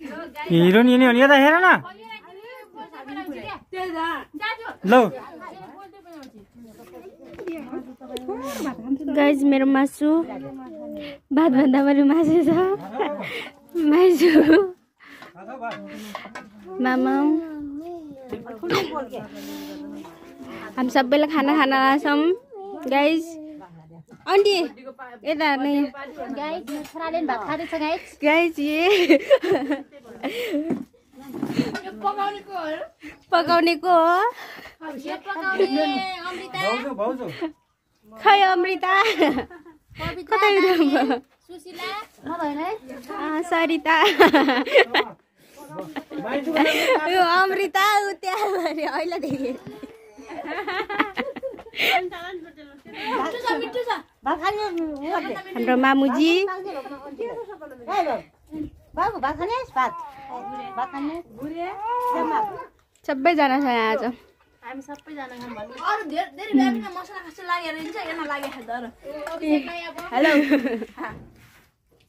hero नि हो नि यता हेर न ल गाइज मेरो मासु भात भन्दा पनि मासु छ मासु मामा हामी सबैले खाना खान लाग्छौँ गाइज आन्टी यता नै गाइस छोराले भात खादैछ गाइस गाइज पकाउनेको हो खै अमृता कता सुशीला नभएन सरिता यो अमृता उता अहिले देखे हाम्रो मामुजी सबैजना छ यहाँ आज हामी सबैजना खाम भन्नु अरु धेरै ब्याबिन मसला खस्छ लागेर हुन्छ यहाँ लागे खादर हेलो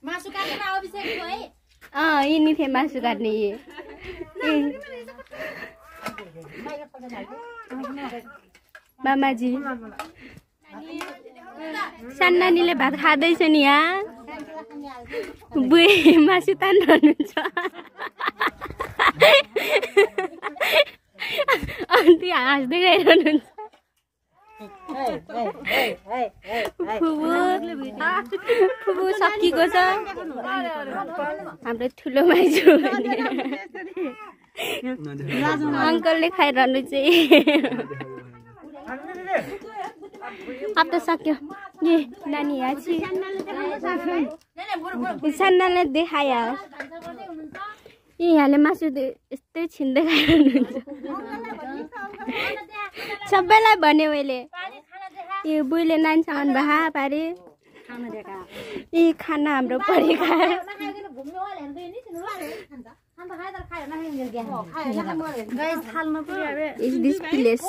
मासु काटेर अभिषेक हो है यिनी थिए मासु काट्ने मामाजी सान्नानीले भात खाँदैछ नि यहाँ बुढी मासु तान्नुहुन्छ अन्ती हाँस्दै गइरहनुहुन्छ फुबु सकिएको छ हाम्रो ठुलो माइजू अङ्कलले खाइरहनु चाहिँ अब त सक्यो ए नानी यहाँ सान्नाले देखायो यहाँले मासु यस्तै छिन्दै खाइरहनुहुन्छ सबैलाई भन्यो मैले यो बुइले नानीसँग भा पारे यी खाना हाम्रो परेका is this place